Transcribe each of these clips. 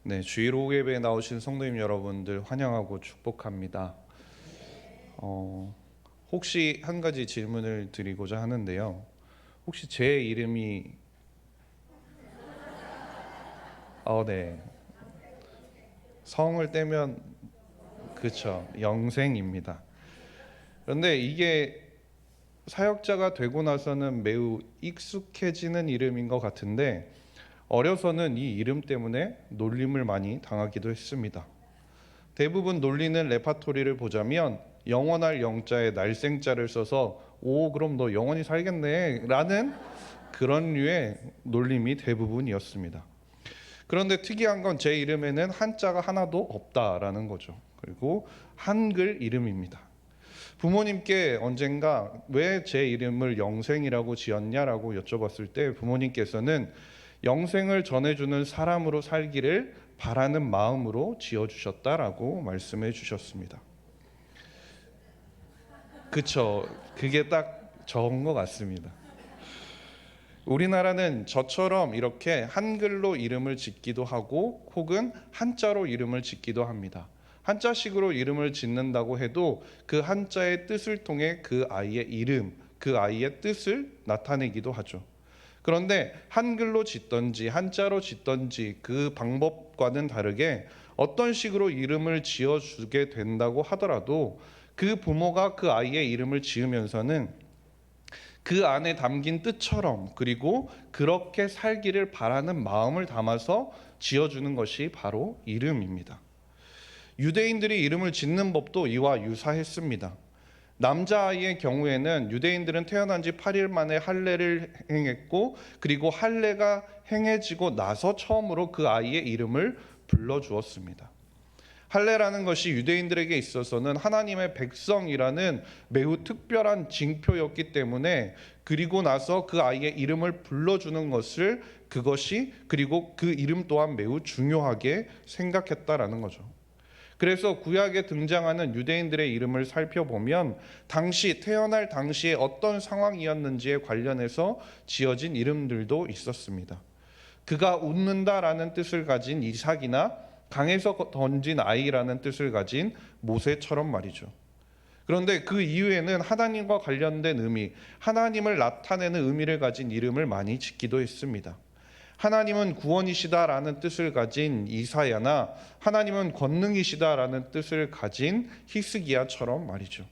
네, 주일 예배에 나오신 성도님 여러분들 환영하고 축복합니다. 혹시 한 가지 질문을 드리고자 하는데요. 혹시 제 이름이 네, 성을 떼면 그쵸, 영생입니다. 그런데 이게 사역자가 되고 나서는 매우 익숙해지는 이름인 것 같은데 어려서는 이 이름 때문에 놀림을 많이 당하기도 했습니다. 대부분 놀리는 레파토리를 보자면 영원할 영자에 날생자를 써서 오 그럼 너 영원히 살겠네 라는 그런 류의 놀림이 대부분이었습니다. 그런데 특이한 건 제 이름에는 한자가 하나도 없다라는 거죠. 그리고 한글 이름입니다. 부모님께 언젠가 왜 제 이름을 영생이라고 지었냐라고 여쭤봤을 때 부모님께서는 영생을 전해주는 사람으로 살기를 바라는 마음으로 지어주셨다라고 말씀해 주셨습니다. 그쵸? 그게 딱 적은 것 같습니다. 우리나라는 저처럼 이렇게 한글로 이름을 짓기도 하고 혹은 한자로 이름을 짓기도 합니다. 한자식으로 이름을 짓는다고 해도 그 한자의 뜻을 통해 그 아이의 이름, 그 아이의 뜻을 나타내기도 하죠. 그런데 한글로 짓던지 한자로 짓던지 그 방법과는 다르게 어떤 식으로 이름을 지어주게 된다고 하더라도 그 부모가 그 아이의 이름을 지으면서는 그 안에 담긴 뜻처럼 그리고 그렇게 살기를 바라는 마음을 담아서 지어주는 것이 바로 이름입니다. 유대인들이 이름을 짓는 법도 이와 유사했습니다. 남자아이의 경우에는 유대인들은 태어난 지 8일 만에 할례를 행했고 그리고 할례가 행해지고 나서 처음으로 그 아이의 이름을 불러주었습니다. 할례라는 것이 유대인들에게 있어서는 하나님의 백성이라는 매우 특별한 징표였기 때문에 그리고 나서 그 아이의 이름을 불러주는 것을 그것이 그리고 그 이름 또한 매우 중요하게 생각했다라는 거죠. 그래서 구약에 등장하는 유대인들의 이름을 살펴보면 태어날 당시에 어떤 상황이었는지에 관련해서 지어진 이름들도 있었습니다. 그가 웃는다라는 뜻을 가진 이삭이나 강에서 던진 아이라는 뜻을 가진 모세처럼 말이죠. 그런데 그 이후에는 하나님과 관련된 의미, 하나님을 나타내는 의미를 가진 이름을 많이 짓기도 했습니다. 하나님은 구원이시다라는 뜻을 가진 이사야나 하나님은 권능이시다라는 뜻을 가진 히스기야처럼 말이죠.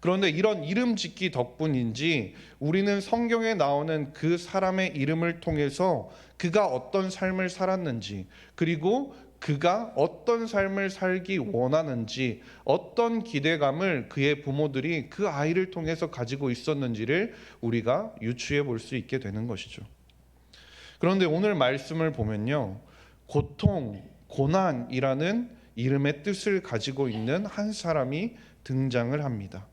그런데 이런 이름 짓기 덕분인지 우리는 성경에 나오는 그 사람의 이름을 통해서 그가 어떤 삶을 살았는지 그리고 그가 어떤 삶을 살기 원하는지 어떤 기대감을 그의 부모들이 그 아이를 통해서 가지고 있었는지를 우리가 유추해 볼 수 있게 되는 것이죠. 그런데 오늘 말씀을 보면요. 고통, 고난이라는 이름의 뜻을 가지고 있는 한 사람이 등장을 합니다.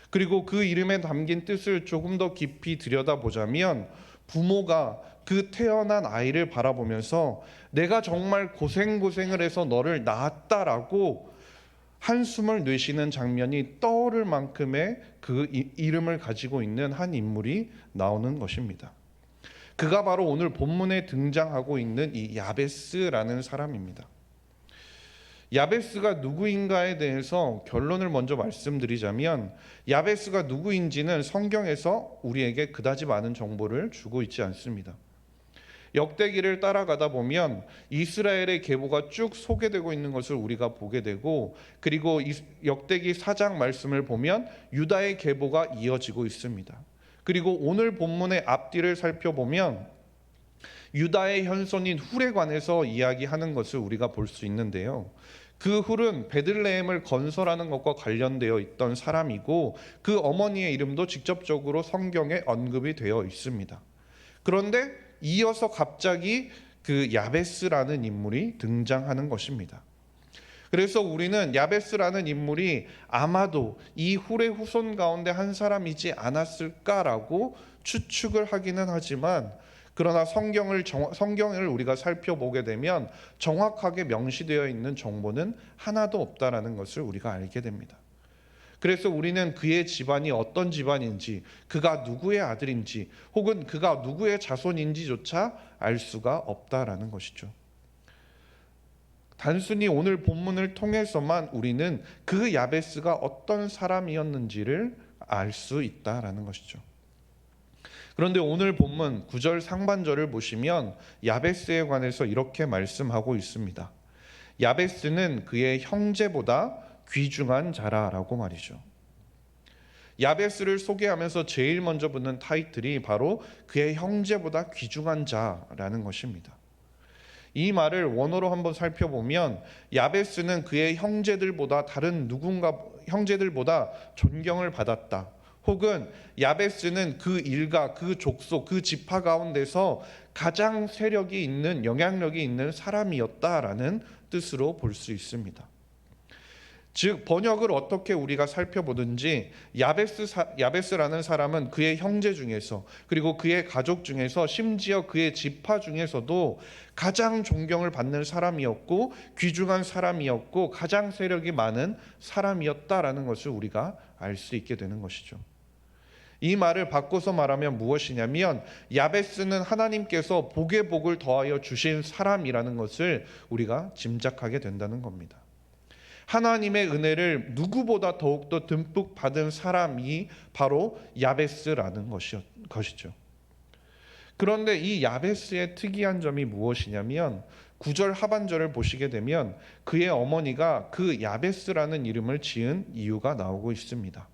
그리고 그 이름에 담긴 뜻을 조금 더 깊이 들여다보자면 부모가 그 태어난 아이를 바라보면서 내가 정말 고생을 해서 너를 낳았다라고 한숨을 내쉬는 장면이 떠오를 만큼의 그 이름을 가지고 있는 한 인물이 나오는 것입니다. 그가 바로 오늘 본문에 등장하고 있는 이 야베스라는 사람입니다. 야베스가 누구인가에 대해서 결론을 먼저 말씀드리자면 야베스가 누구인지는 성경에서 우리에게 그다지 많은 정보를 주고 있지 않습니다. 역대기를 따라가다 보면 이스라엘의 계보가 쭉 소개되고 있는 것을 우리가 보게 되고 그리고 역대기 4장 말씀을 보면 유다의 계보가 이어지고 있습니다. 그리고 오늘 본문의 앞뒤를 살펴보면 유다의 현손인 훌에 관해서 이야기하는 것을 우리가 볼 수 있는데요. 그 훌은 베들레헴을 건설하는 것과 관련되어 있던 사람이고 그 어머니의 이름도 직접적으로 성경에 언급이 되어 있습니다. 그런데 이어서 갑자기 그 야베스라는 인물이 등장하는 것입니다. 그래서 우리는 야베스라는 인물이 아마도 이 훌의 후손 가운데 한 사람이지 않았을까라고 추측을 하기는 하지만 그러나 성경을 우리가 살펴보게 되면 정확하게 명시되어 있는 정보는 하나도 없다라는 것을 우리가 알게 됩니다. 그래서 우리는 그의 집안이 어떤 집안인지, 그가 누구의 아들인지, 혹은 그가 누구의 자손인지조차 알 수가 없다라는 것이죠. 단순히 오늘 본문을 통해서만 우리는 그 야베스가 어떤 사람이었는지를 알 수 있다라는 것이죠. 그런데 오늘 본문 9절 상반절을 보시면 야베스에 관해서 이렇게 말씀하고 있습니다. 야베스는 그의 형제보다 귀중한 자라라고 말이죠. 야베스를 소개하면서 제일 먼저 붙는 타이틀이 바로 그의 형제보다 귀중한 자라는 것입니다. 이 말을 원어로 한번 살펴보면 야베스는 그의 형제들보다 존경을 받았다. 혹은 야베스는 그 일가, 그 족속, 그 지파 가운데서 가장 세력이 있는, 영향력이 있는 사람이었다라는 뜻으로 볼 수 있습니다. 즉 번역을 어떻게 우리가 살펴보든지 야베스라는 사람은 그의 형제 중에서, 그리고 그의 가족 중에서, 심지어 그의 지파 중에서도 가장 존경을 받는 사람이었고 귀중한 사람이었고 가장 세력이 많은 사람이었다라는 것을 우리가 알 수 있게 되는 것이죠. 이 말을 바꿔서 말하면 무엇이냐면 야베스는 하나님께서 복에 복을 더하여 주신 사람이라는 것을 우리가 짐작하게 된다는 겁니다. 하나님의 은혜를 누구보다 더욱더 듬뿍 받은 사람이 바로 야베스라는 것이죠. 그런데 이 야베스의 특이한 점이 무엇이냐면 9절 하반절을 보시게 되면 그의 어머니가 그 야베스라는 이름을 지은 이유가 나오고 있습니다.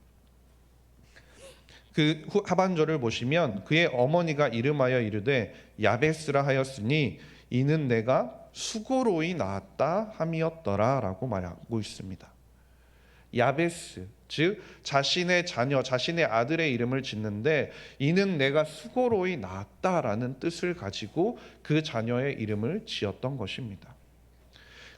그 하반절을 보시면 그의 어머니가 이름하여 이르되 야베스라 하였으니 이는 내가 수고로이 낳았다 함이었더라 라고 말하고 있습니다. 야베스, 즉 자신의 자녀, 자신의 아들의 이름을 짓는데 이는 내가 수고로이 낳았다라는 뜻을 가지고 그 자녀의 이름을 지었던 것입니다.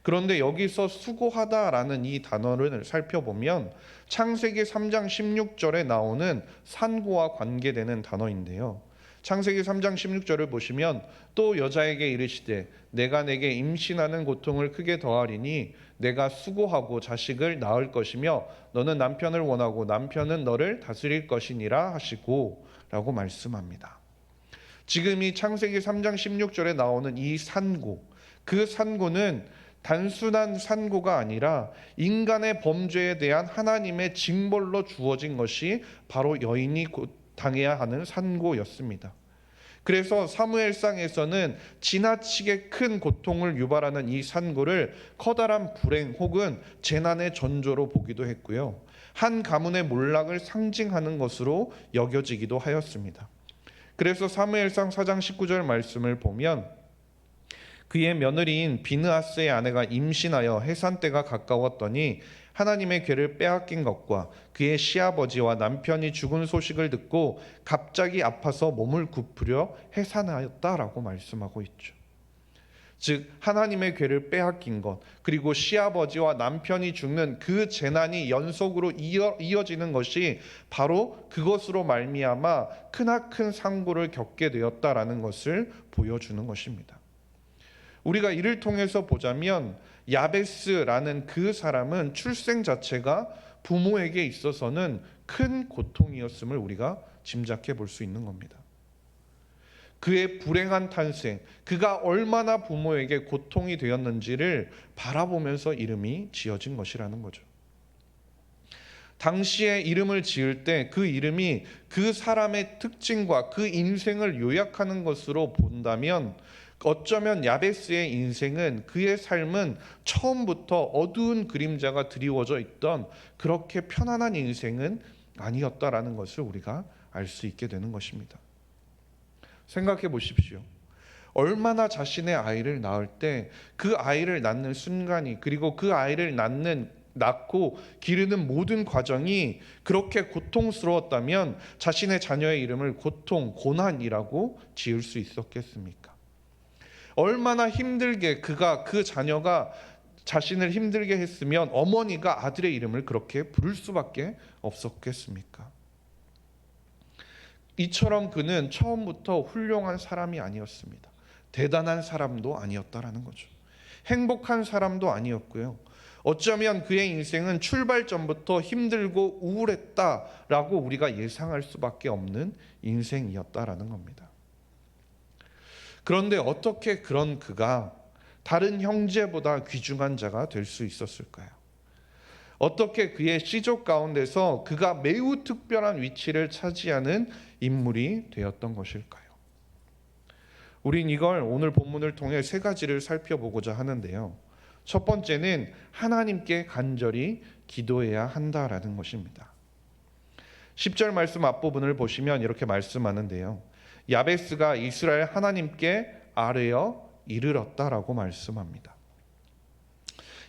그런데 여기서 수고하다라는 이 단어를 살펴보면 창세기 3장 16절에 나오는 산고와 관계되는 단어인데요. 창세기 3장 16절을 보시면 또 여자에게 이르시되 내가 내게 임신하는 고통을 크게 더하리니 내가 수고하고 자식을 낳을 것이며 너는 남편을 원하고 남편은 너를 다스릴 것이니라 하시고 라고 말씀합니다. 지금 이 창세기 3장 16절에 나오는 이 산고, 그 산고는 단순한 산고가 아니라 인간의 범죄에 대한 하나님의 징벌로 주어진 것이 바로 여인이 당해야 하는 산고였습니다. 그래서 사무엘상에서는 지나치게 큰 고통을 유발하는 이 산고를 커다란 불행 혹은 재난의 전조로 보기도 했고요. 한 가문의 몰락을 상징하는 것으로 여겨지기도 하였습니다. 그래서 사무엘상 4장 19절 말씀을 보면 그의 며느리인 비느하스의 아내가 임신하여 해산 때가 가까웠더니 하나님의 궤를 빼앗긴 것과 그의 시아버지와 남편이 죽은 소식을 듣고 갑자기 아파서 몸을 굽으려 해산하였다라고 말씀하고 있죠. 즉 하나님의 궤를 빼앗긴 것, 그리고 시아버지와 남편이 죽는 그 재난이 연속으로 이어지는 것이 바로 그것으로 말미암아 크나큰 상고를 겪게 되었다라는 것을 보여주는 것입니다. 우리가 이를 통해서 보자면 야베스라는 그 사람은 출생 자체가 부모에게 있어서는 큰 고통이었음을 우리가 짐작해 볼 수 있는 겁니다. 그의 불행한 탄생, 그가 얼마나 부모에게 고통이 되었는지를 바라보면서 이름이 지어진 것이라는 거죠. 당시에 이름을 지을 때 그 이름이 그 사람의 특징과 그 인생을 요약하는 것으로 본다면 어쩌면 야베스의 인생은, 그의 삶은 처음부터 어두운 그림자가 드리워져 있던 그렇게 편안한 인생은 아니었다라는 것을 우리가 알 수 있게 되는 것입니다. 생각해 보십시오. 얼마나 자신의 아이를 낳을 때 그 아이를 낳는 순간이, 그리고 그 아이를 낳고 기르는 모든 과정이 그렇게 고통스러웠다면 자신의 자녀의 이름을 고통, 고난이라고 지을 수 있었겠습니까? 얼마나 힘들게 그 자녀가 자신을 힘들게 했으면 어머니가 아들의 이름을 그렇게 부를 수밖에 없었겠습니까? 이처럼 그는 처음부터 훌륭한 사람이 아니었습니다. 대단한 사람도 아니었다라는 거죠. 행복한 사람도 아니었고요. 어쩌면 그의 인생은 출발점부터 힘들고 우울했다라고 우리가 예상할 수밖에 없는 인생이었다라는 겁니다. 그런데 어떻게 그런 그가 다른 형제보다 귀중한 자가 될 수 있었을까요? 어떻게 그의 시족 가운데서 그가 매우 특별한 위치를 차지하는 인물이 되었던 것일까요? 우린 이걸 오늘 본문을 통해 세 가지를 살펴보고자 하는데요. 첫 번째는 하나님께 간절히 기도해야 한다라는 것입니다. 10절 말씀 앞부분을 보시면 이렇게 말씀하는데요. 야베스가 이스라엘 하나님께 아뢰어 이르렀다라고 말씀합니다.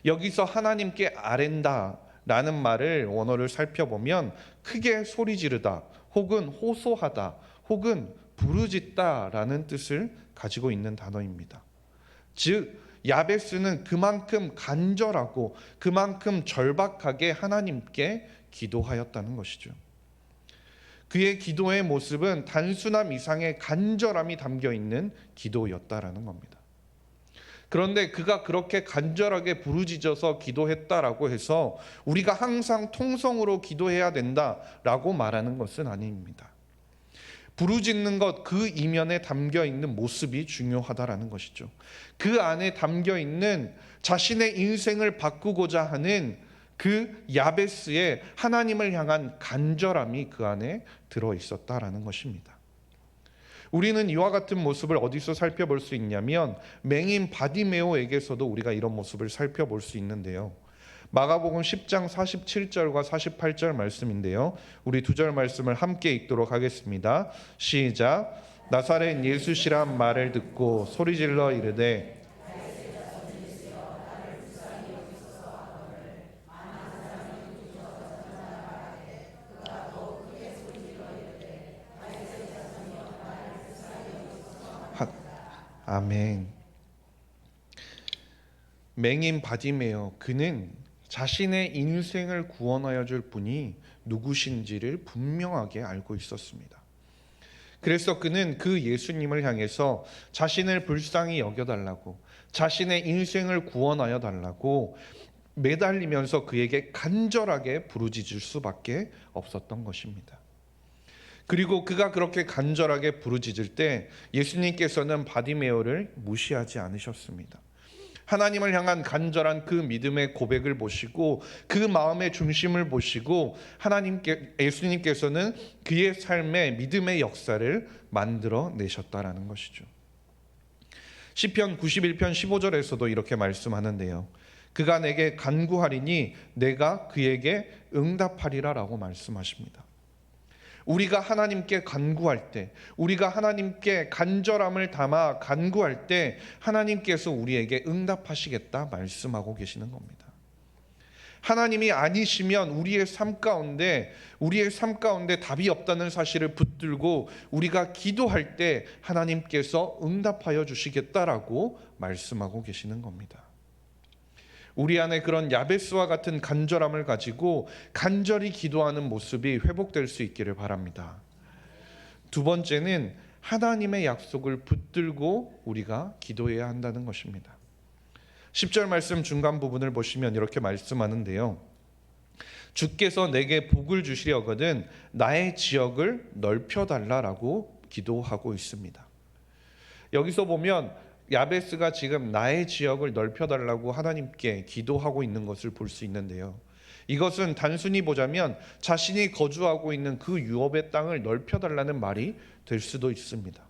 여기서 하나님께 아랜다라는 말을 원어를 살펴보면 크게 소리 지르다 혹은 호소하다 혹은 부르짖다라는 뜻을 가지고 있는 단어입니다. 즉 야베스는 그만큼 간절하고 그만큼 절박하게 하나님께 기도하였다는 것이죠. 그의 기도의 모습은 단순함 이상의 간절함이 담겨 있는 기도였다라는 겁니다. 그런데 그가 그렇게 간절하게 부르짖어서 기도했다라고 해서 우리가 항상 통성으로 기도해야 된다라고 말하는 것은 아닙니다. 부르짖는 것 그 이면에 담겨 있는 모습이 중요하다라는 것이죠. 그 안에 담겨 있는 자신의 인생을 바꾸고자 하는 그 야베스의 하나님을 향한 간절함이 그 안에 들어 있었다라는 것입니다. 우리는 이와 같은 모습을 어디서 살펴볼 수 있냐면 맹인 바디메오에게서도 우리가 이런 모습을 살펴볼 수 있는데요. 마가복음 10장 47절과 48절 말씀인데요. 우리 두 절 말씀을 함께 읽도록 하겠습니다. 시작. 나사렛 예수시란 말을 듣고 소리질러 이르되 아멘. 맹인 바디메오, 그는 자신의 인생을 구원하여 줄 분이 누구신지를 분명하게 알고 있었습니다. 그래서 그는 그 예수님을 향해서 자신을 불쌍히 여겨달라고, 자신의 인생을 구원하여 달라고 매달리면서 그에게 간절하게 부르짖을 수밖에 없었던 것입니다. 그리고 그가 그렇게 간절하게 부르짖을 때 예수님께서는 바디메오를 무시하지 않으셨습니다. 하나님을 향한 간절한 그 믿음의 고백을 보시고 그 마음의 중심을 보시고 예수님께서는 그의 삶에 믿음의 역사를 만들어 내셨다라는 것이죠. 시편 91편 15절에서도 이렇게 말씀하는데요. 그가 내게 간구하리니 내가 그에게 응답하리라라고 말씀하십니다. 우리가 하나님께 간구할 때, 우리가 하나님께 간절함을 담아 간구할 때 하나님께서 우리에게 응답하시겠다 말씀하고 계시는 겁니다. 하나님이 아니시면 우리의 삶 가운데 답이 없다는 사실을 붙들고 우리가 기도할 때 하나님께서 응답하여 주시겠다라고 말씀하고 계시는 겁니다. 우리 안에 그런 야베스와 같은 간절함을 가지고 간절히 기도하는 모습이 회복될 수 있기를 바랍니다. 두 번째는 하나님의 약속을 붙들고 우리가 기도해야 한다는 것입니다. 10절 말씀 중간 부분을 보시면 이렇게 말씀하는데요. 주께서 내게 복을 주시려거든 나의 지역을 넓혀달라라고 기도하고 있습니다. 여기서 보면 야베스가 지금 나의 지역을 넓혀달라고 하나님께 기도하고 있는 것을 볼 수 있는데요. 이것은 단순히 보자면 자신이 거주하고 있는 그 유업의 땅을 넓혀달라는 말이 될 수도 있습니다.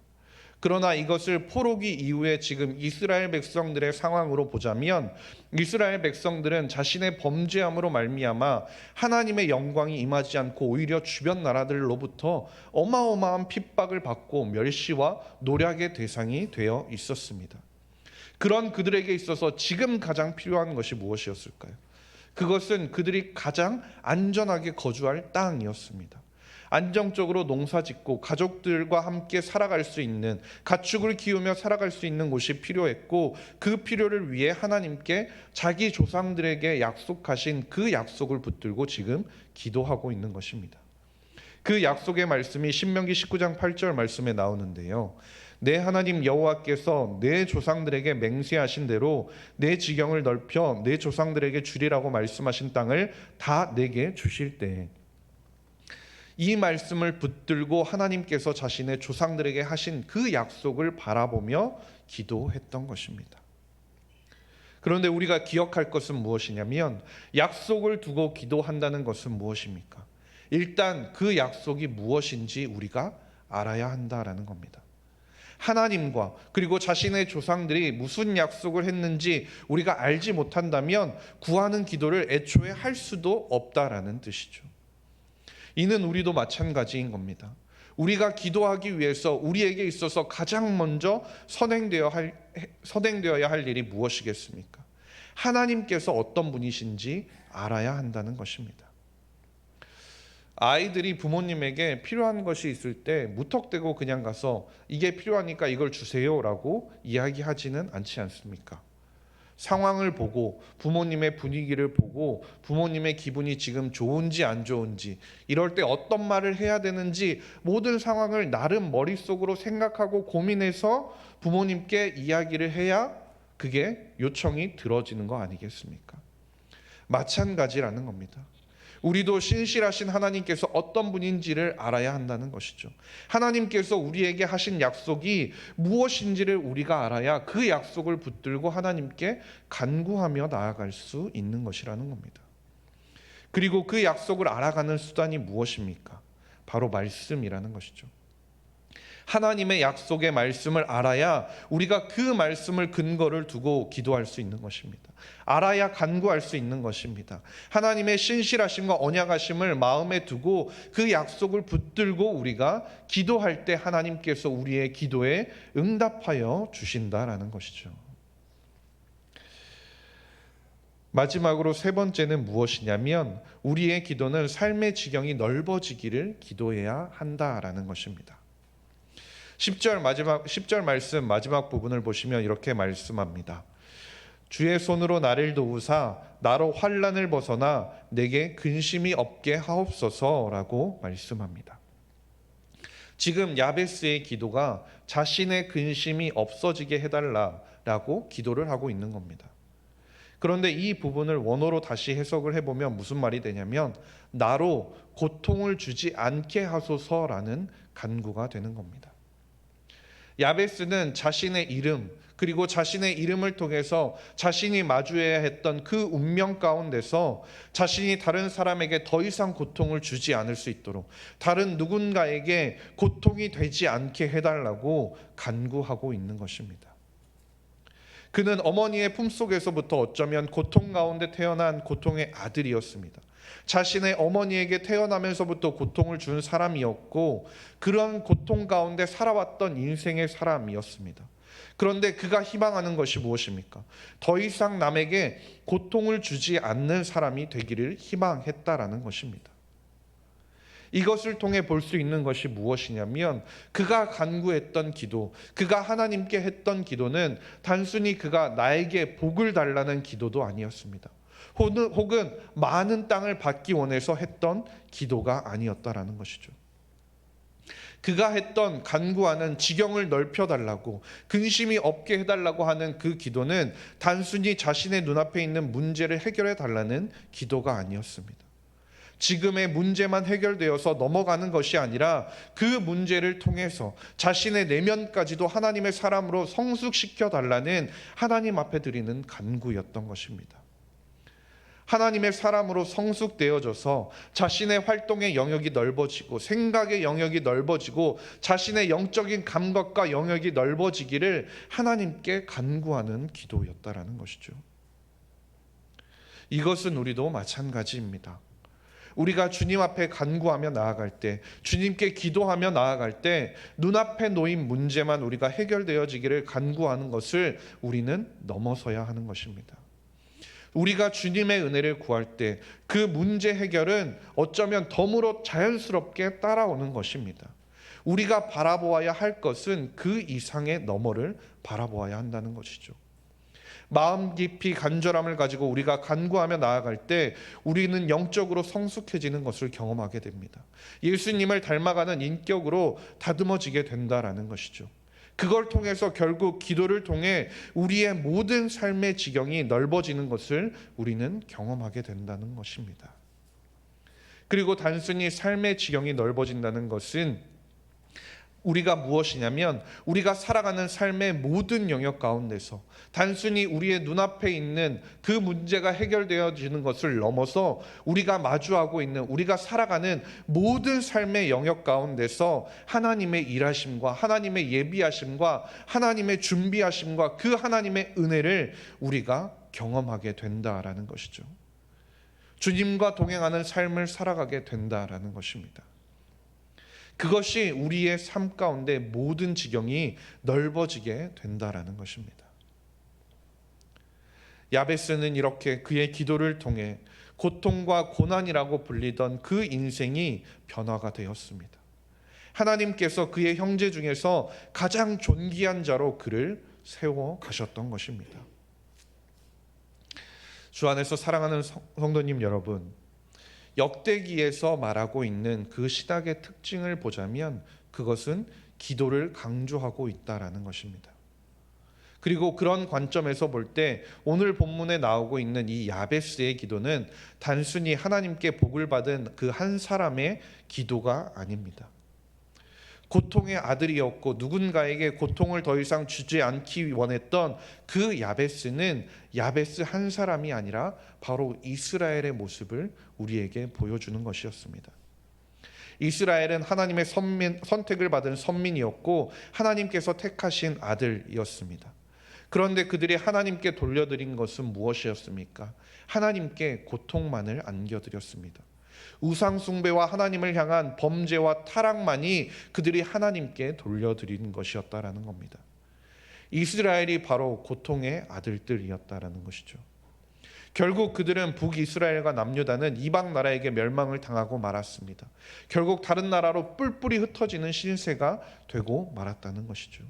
그러나 이것을 포로기 이후에 지금 이스라엘 백성들의 상황으로 보자면 이스라엘 백성들은 자신의 범죄함으로 말미암아 하나님의 영광이 임하지 않고 오히려 주변 나라들로부터 어마어마한 핍박을 받고 멸시와 노략의 대상이 되어 있었습니다. 그런 그들에게 있어서 지금 가장 필요한 것이 무엇이었을까요? 그것은 그들이 가장 안전하게 거주할 땅이었습니다. 안정적으로 농사짓고 가족들과 함께 살아갈 수 있는, 가축을 키우며 살아갈 수 있는 곳이 필요했고 그 필요를 위해 하나님께 자기 조상들에게 약속하신 그 약속을 붙들고 지금 기도하고 있는 것입니다. 그 약속의 말씀이 신명기 19장 8절 말씀에 나오는데요. 내 하나님 여호와께서 내 조상들에게 맹세하신 대로 내 지경을 넓혀 내 조상들에게 주리라고 말씀하신 땅을 다 내게 주실 때, 이 말씀을 붙들고 하나님께서 자신의 조상들에게 하신 그 약속을 바라보며 기도했던 것입니다. 그런데 우리가 기억할 것은 무엇이냐면 약속을 두고 기도한다는 것은 무엇입니까? 일단 그 약속이 무엇인지 우리가 알아야 한다라는 겁니다. 하나님과 그리고 자신의 조상들이 무슨 약속을 했는지 우리가 알지 못한다면 구하는 기도를 애초에 할 수도 없다라는 뜻이죠. 이는 우리도 마찬가지인 겁니다. 우리가 기도하기 위해서 우리에게 있어서 가장 먼저 선행되어야 할 일이 무엇이겠습니까? 하나님께서 어떤 분이신지 알아야 한다는 것입니다. 아이들이 부모님에게 필요한 것이 있을 때 무턱대고 그냥 가서 이게 필요하니까 이걸 주세요라고 이야기하지는 않지 않습니까? 상황을 보고 부모님의 분위기를 보고 부모님의 기분이 지금 좋은지 안 좋은지 이럴 때 어떤 말을 해야 되는지 모든 상황을 나름 머릿속으로 생각하고 고민해서 부모님께 이야기를 해야 그게 요청이 들어지는 거 아니겠습니까? 마찬가지라는 겁니다. 우리도 신실하신 하나님께서 어떤 분인지를 알아야 한다는 것이죠. 하나님께서 우리에게 하신 약속이 무엇인지를 우리가 알아야 그 약속을 붙들고 하나님께 간구하며 나아갈 수 있는 것이라는 겁니다. 그리고 그 약속을 알아가는 수단이 무엇입니까? 바로 말씀이라는 것이죠. 하나님의 약속의 말씀을 알아야 우리가 그 말씀을 근거를 두고 기도할 수 있는 것입니다. 알아야 간구할 수 있는 것입니다. 하나님의 신실하심과 언약하심을 마음에 두고 그 약속을 붙들고 우리가 기도할 때 하나님께서 우리의 기도에 응답하여 주신다라는 것이죠. 마지막으로 세 번째는 무엇이냐면 우리의 기도는 삶의 지경이 넓어지기를 기도해야 한다라는 것입니다. 10절 말씀 마지막 부분을 보시면 이렇게 말씀합니다. 주의 손으로 나를 도우사 나로 환난을 벗어나 내게 근심이 없게 하옵소서라고 말씀합니다. 지금 야베스의 기도가 자신의 근심이 없어지게 해달라라고 기도를 하고 있는 겁니다. 그런데 이 부분을 원어로 다시 해석을 해보면 무슨 말이 되냐면 나로 고통을 주지 않게 하소서라는 간구가 되는 겁니다. 야베스는 자신의 이름 그리고 자신의 이름을 통해서 자신이 마주해야 했던 그 운명 가운데서 자신이 다른 사람에게 더 이상 고통을 주지 않을 수 있도록 다른 누군가에게 고통이 되지 않게 해달라고 간구하고 있는 것입니다. 그는 어머니의 품속에서부터 어쩌면 고통 가운데 태어난 고통의 아들이었습니다. 자신의 어머니에게 태어나면서부터 고통을 준 사람이었고 그런 고통 가운데 살아왔던 인생의 사람이었습니다. 그런데 그가 희망하는 것이 무엇입니까? 더 이상 남에게 고통을 주지 않는 사람이 되기를 희망했다라는 것입니다. 이것을 통해 볼 수 있는 것이 무엇이냐면 그가 간구했던 기도, 그가 하나님께 했던 기도는 단순히 그가 나에게 복을 달라는 기도도 아니었습니다. 혹은 많은 땅을 받기 원해서 했던 기도가 아니었다라는 것이죠. 그가 했던 간구하는 지경을 넓혀달라고 근심이 없게 해달라고 하는 그 기도는 단순히 자신의 눈앞에 있는 문제를 해결해달라는 기도가 아니었습니다. 지금의 문제만 해결되어서 넘어가는 것이 아니라 그 문제를 통해서 자신의 내면까지도 하나님의 사람으로 성숙시켜 달라는 하나님 앞에 드리는 간구였던 것입니다. 하나님의 사람으로 성숙되어져서 자신의 활동의 영역이 넓어지고 생각의 영역이 넓어지고 자신의 영적인 감각과 영역이 넓어지기를 하나님께 간구하는 기도였다라는 것이죠. 이것은 우리도 마찬가지입니다. 우리가 주님 앞에 간구하며 나아갈 때, 주님께 기도하며 나아갈 때 눈앞에 놓인 문제만 우리가 해결되어지기를 간구하는 것을 우리는 넘어서야 하는 것입니다. 우리가 주님의 은혜를 구할 때 그 문제 해결은 어쩌면 덤으로 자연스럽게 따라오는 것입니다. 우리가 바라보아야 할 것은 그 이상의 너머를 바라보아야 한다는 것이죠. 마음 깊이 간절함을 가지고 우리가 간구하며 나아갈 때 우리는 영적으로 성숙해지는 것을 경험하게 됩니다. 예수님을 닮아가는 인격으로 다듬어지게 된다라는 것이죠. 그걸 통해서 결국 기도를 통해 우리의 모든 삶의 지경이 넓어지는 것을 우리는 경험하게 된다는 것입니다. 그리고 단순히 삶의 지경이 넓어진다는 것은 우리가 무엇이냐면 우리가 살아가는 삶의 모든 영역 가운데서 단순히 우리의 눈앞에 있는 그 문제가 해결되어지는 것을 넘어서 우리가 마주하고 있는, 우리가 살아가는 모든 삶의 영역 가운데서 하나님의 일하심과 하나님의 예비하심과 하나님의 준비하심과 그 하나님의 은혜를 우리가 경험하게 된다라는 것이죠. 주님과 동행하는 삶을 살아가게 된다라는 것입니다. 그것이 우리의 삶 가운데 모든 지경이 넓어지게 된다라는 것입니다. 야베스는 이렇게 그의 기도를 통해 고통과 고난이라고 불리던 그 인생이 변화가 되었습니다. 하나님께서 그의 형제 중에서 가장 존귀한 자로 그를 세워 가셨던 것입니다. 주 안에서 사랑하는 성도님 여러분, 역대기에서 말하고 있는 그 신학의 특징을 보자면 그것은 기도를 강조하고 있다라는 것입니다. 그리고 그런 관점에서 볼 때 오늘 본문에 나오고 있는 이 야베스의 기도는 단순히 하나님께 복을 받은 그 한 사람의 기도가 아닙니다. 고통의 아들이었고 누군가에게 고통을 더 이상 주지 않기 원했던 그 야베스는 야베스 한 사람이 아니라 바로 이스라엘의 모습을 우리에게 보여주는 것이었습니다. 이스라엘은 하나님의 선택을 받은 선민이었고 하나님께서 택하신 아들이었습니다. 그런데 그들이 하나님께 돌려드린 것은 무엇이었습니까? 하나님께 고통만을 안겨드렸습니다. 우상 숭배와 하나님을 향한 범죄와 타락만이 그들이 하나님께 돌려드린 것이었다라는 겁니다. 이스라엘이 바로 고통의 아들들이었다라는 것이죠. 결국 그들은 북이스라엘과 남유다는 이방 나라에게 멸망을 당하고 말았습니다. 결국 다른 나라로 뿔뿔이 흩어지는 신세가 되고 말았다는 것이죠.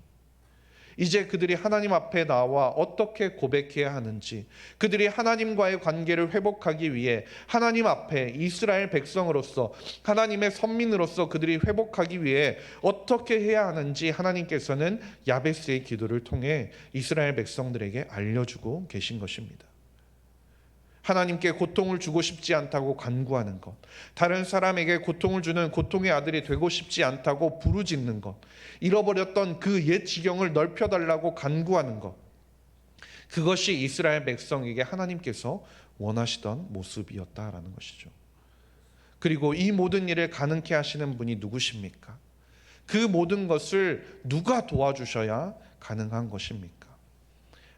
이제 그들이 하나님 앞에 나와 어떻게 고백해야 하는지, 그들이 하나님과의 관계를 회복하기 위해 하나님 앞에 이스라엘 백성으로서 하나님의 선민으로서 그들이 회복하기 위해 어떻게 해야 하는지 하나님께서는 야베스의 기도를 통해 이스라엘 백성들에게 알려주고 계신 것입니다. 하나님께 고통을 주고 싶지 않다고 간구하는 것, 다른 사람에게 고통을 주는 고통의 아들이 되고 싶지 않다고 부르짖는 것, 잃어버렸던 그 옛 지경을 넓혀달라고 간구하는 것, 그것이 이스라엘 백성에게 하나님께서 원하시던 모습이었다라는 것이죠. 그리고 이 모든 일을 가능케 하시는 분이 누구십니까? 그 모든 것을 누가 도와주셔야 가능한 것입니까?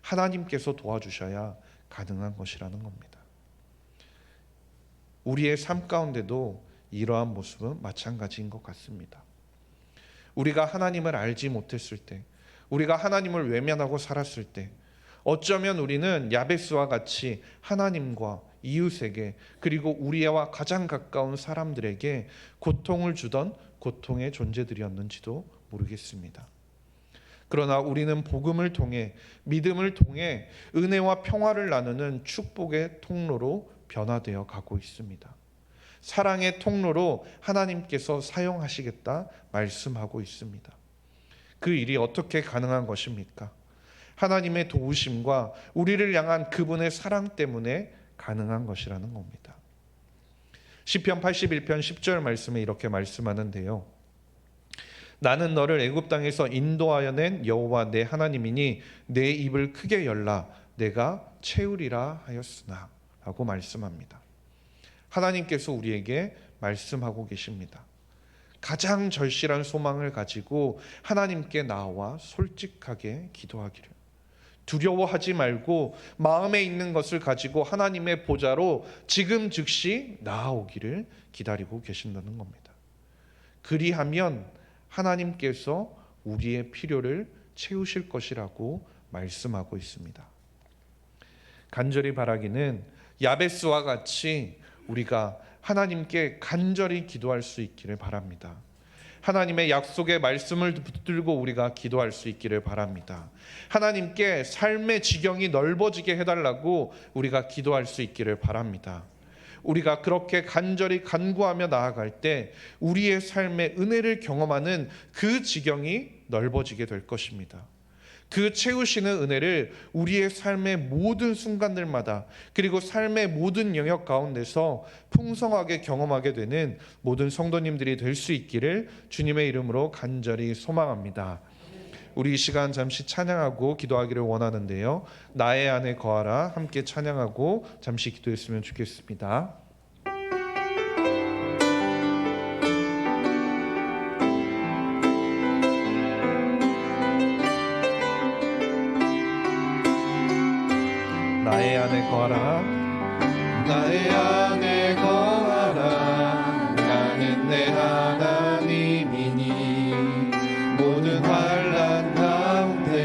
하나님께서 도와주셔야 가능한 것이라는 겁니다. 우리의 삶 가운데도 이러한 모습은 마찬가지인 것 같습니다. 우리가 하나님을 알지 못했을 때, 우리가 하나님을 외면하고 살았을 때, 어쩌면 우리는 야베스와 같이 하나님과 이웃에게, 그리고 우리와 가장 가까운 사람들에게 고통을 주던 고통의 존재들이었는지도 모르겠습니다. 그러나 우리는 복음을 통해, 믿음을 통해 은혜와 평화를 나누는 축복의 통로로 변화되어 가고 있습니다. 사랑의 통로로 하나님께서 사용하시겠다 말씀하고 있습니다. 그 일이 어떻게 가능한 것입니까? 하나님의 도우심과 우리를 향한 그분의 사랑 때문에 가능한 것이라는 겁니다. 시편 81편 10절 말씀에 이렇게 말씀하는데요. 나는 너를 애굽 땅에서 인도하여 낸 여호와 내 하나님이니 내 입을 크게 열라 내가 채우리라 하였으나 라고 말씀합니다. 하나님께서 우리에게 말씀하고 계십니다. 가장 절실한 소망을 가지고 하나님께 나와 솔직하게 기도하기를, 두려워하지 말고 마음에 있는 것을 가지고 하나님의 보좌로 지금 즉시 나아오기를 기다리고 계신다는 겁니다. 그리하면 하나님께서 우리의 필요를 채우실 것이라고 말씀하고 있습니다. 간절히 바라기는 야베스와 같이 우리가 하나님께 간절히 기도할 수 있기를 바랍니다. 하나님의 약속의 말씀을 붙들고 우리가 기도할 수 있기를 바랍니다. 하나님께 삶의 지경이 넓어지게 해달라고 우리가 기도할 수 있기를 바랍니다. 우리가 그렇게 간절히 간구하며 나아갈 때 우리의 삶의 은혜를 경험하는 그 지경이 넓어지게 될 것입니다. 그 채우시는 은혜를 우리의 삶의 모든 순간들마다 그리고 삶의 모든 영역 가운데서 풍성하게 경험하게 되는 모든 성도님들이 될 수 있기를 주님의 이름으로 간절히 소망합니다. 우리 이 시간 잠시 찬양하고 기도하기를 원하는데요. 나의 안에 거하라 함께 찬양하고 잠시 기도했으면 좋겠습니다. 나의 안에 거하라 나의 안에 거하라 나는 내 하나님이니 모든 환난 가운데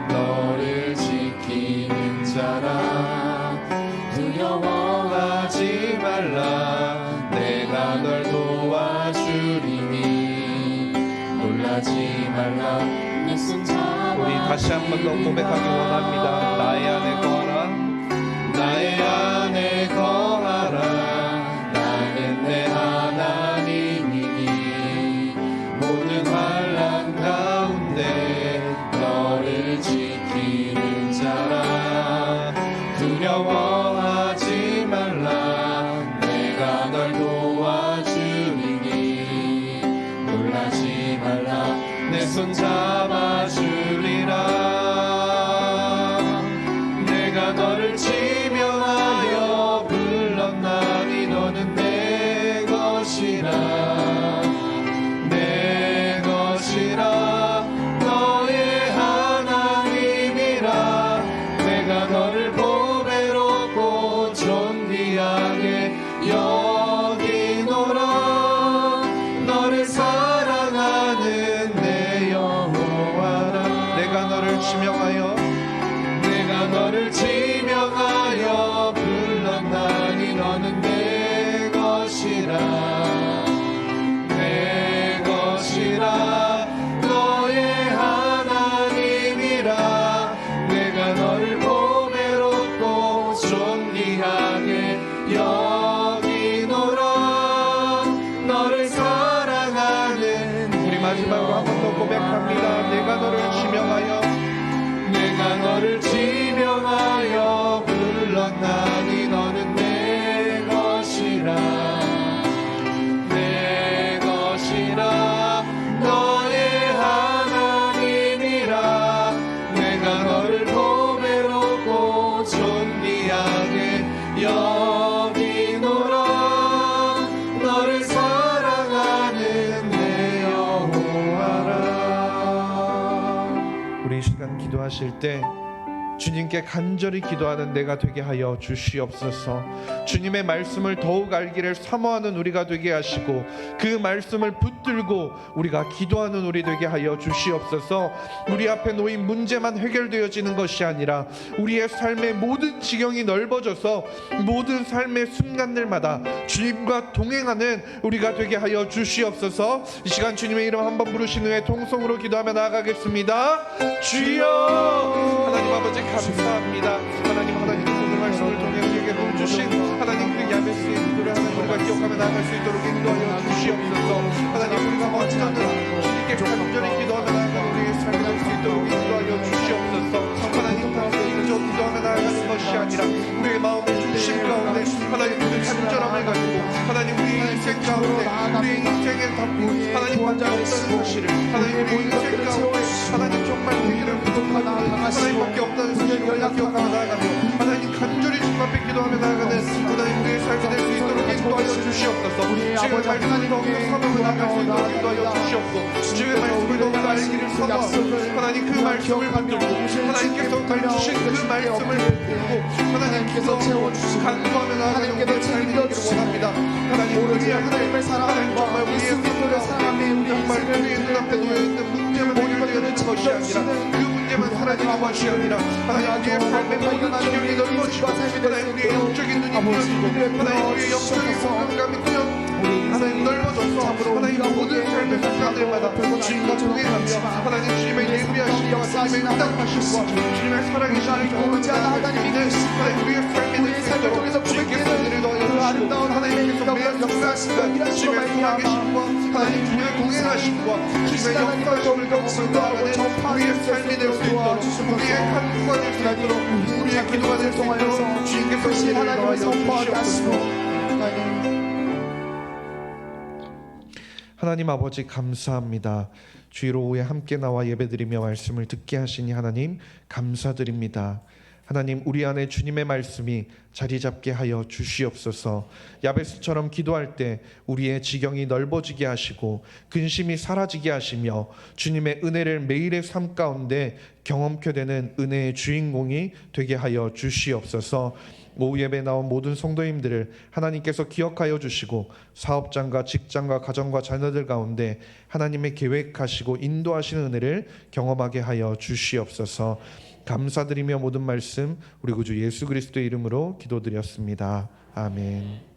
너를 지키는 자라 두려워하지 말라 내가 널 도와주리니 놀라지 말라 우리 다시 한 번 더 고백하기 원합니다. 나의 안에 거하라 나의 안에 거하라 나는 내 하나님이니 모든 환난 가운데 너를 지키는 자라 두려워하지 말라 내가 널 도와주리니 놀라지 말라 내 손 잡아주리라 내가 너를 지명하여 불렀나니 너는 내 것이라 내 것이라 너의 하나님이라 내가 너를 보배롭고 존귀하게 여기노라 너를 사랑하는 내 여호와라 내가 너를 지명하여 불렀나니 너는 내 것이라 내 것이라 너의 하나님이라 내가 너를 보배롭고 존귀하게 여기노라 너를 사랑하는 우리 마지막으로 한 번 더 고백합니다. 내가 너를 지명하여 불렀나니 너는 내 것이라 내 것이라 너의 하나님이라 내가 너를 보배롭고 존귀하게 여기노라 너를 사랑하는 내 여호와라. 우리 이 시간 기도하실 때 주님께 간절히 기도하는 내가 되게 하여 주시옵소서. 주님의 말씀을 더욱 알기를 사모하는 우리가 되게 하시고 그 말씀을 붙들고 우리가 기도하는 우리 되게 하여 주시옵소서. 우리 앞에 놓인 문제만 해결되어지는 것이 아니라 우리의 삶의 모든 지경이 넓어져서 모든 삶의 순간들마다 주님과 동행하는 우리가 되게 하여 주시옵소서. 이 시간 주님의 이름 한번 부르신 후에 통성으로 기도하며 나아가겠습니다. 주여 하나님 아버지 감사합니다. 하나님 오늘 말씀을 통해 우리에게 주신 하나님 그 야베스의 기도를 하나님 우리가 기억하며 나아갈 수 있도록 인도하여 주시옵소서. 하나님 우리가 먼저는 주님께 간절히 기도하며 나아가는 우리의 삶이 될 수 있도록 인도하여 주시옵소서. 하나님 가운데 그저 기도하며 나아가는 것이 아니라 우리의 마음의 중심 가운데 하나님 그 간절함을 가지고 하나님 우리의 인생 가운데 우리의 인생의 답이 하나님 밖에 없다는 사실을 하나님 우리의 인생 가운데 하나님 정말 우리를 부족하다 하나님밖에 없다는 사실을 우리가 기억하며 나아가며 하나님 간절히 주님 앞에 기도하며 나아가는 하나님 우리의 삶이 될 수 있도록 인도하여 주시옵소서. 주의 말씀을 더욱더 사모하며 나아갈 수 있도록 인도하여 주시옵소서. 주의 말씀을 더욱더 알기를 사모하고 하나님 그 말씀을 붙들고 하나님께서 주신 그 말씀을 붙들고 하나님께서 간구하며 나아가는 우리의 삶이 되기를 원합니다. 하나님 우리의 하나님을 사랑하는 정말 우리의 삶을 사랑하며 정말 우리의 눈앞에 놓여있는 문제만 해결되는 것이 아니라 그 문제만 사라지는 것이 아니라 하나님 우리의 삶의 모든 지경이 넓어지고 하나님 우리의 영적인 눈이 보여지고 하나님 우리의 영적인 공감이 하나님 넓어져서 하나님 모든 삶의 순간들마다 주님과 동행하며 하나님 주님의 예비하심과 주님의 응답하심과 주님의 사랑의 신을 경험하지 않아 하나님의 우리의 삶이 될 수 있도록 주님께서 은혜를 더하여 주시고 하나님께서 매일 역사하시는 주님의 살아계심과 하나님 주의 동행하심과 주의 역사심을 경험하고 우리의 삶이 될 수 있도록 우리의 한국가 될 수 있도록 우리의 기도가 될 수 있도록 주님께서 크신 은혜를 하나님을 선포하시고 하나님 아버지 감사합니다. 주일 오후에 함께 나와 예배드리며 말씀을 듣게 하시니 하나님 감사드립니다. 하나님 우리 안에 주님의 말씀이 자리 잡게 하여 주시옵소서. 야베스처럼 기도할 때 우리의 지경이 넓어지게 하시고 근심이 사라지게 하시며 주님의 은혜를 매일의 삶 가운데 경험케 되는 은혜의 주인공이 되게 하여 주시옵소서. 오후 예배 나온 모든 성도님들을 하나님께서 기억하여 주시고 사업장과 직장과 가정과 자녀들 가운데 하나님의 계획하시고 인도하시는 은혜를 경험하게 하여 주시옵소서. 감사드리며 모든 말씀 우리 구주 예수 그리스도의 이름으로 기도드렸습니다. 아멘.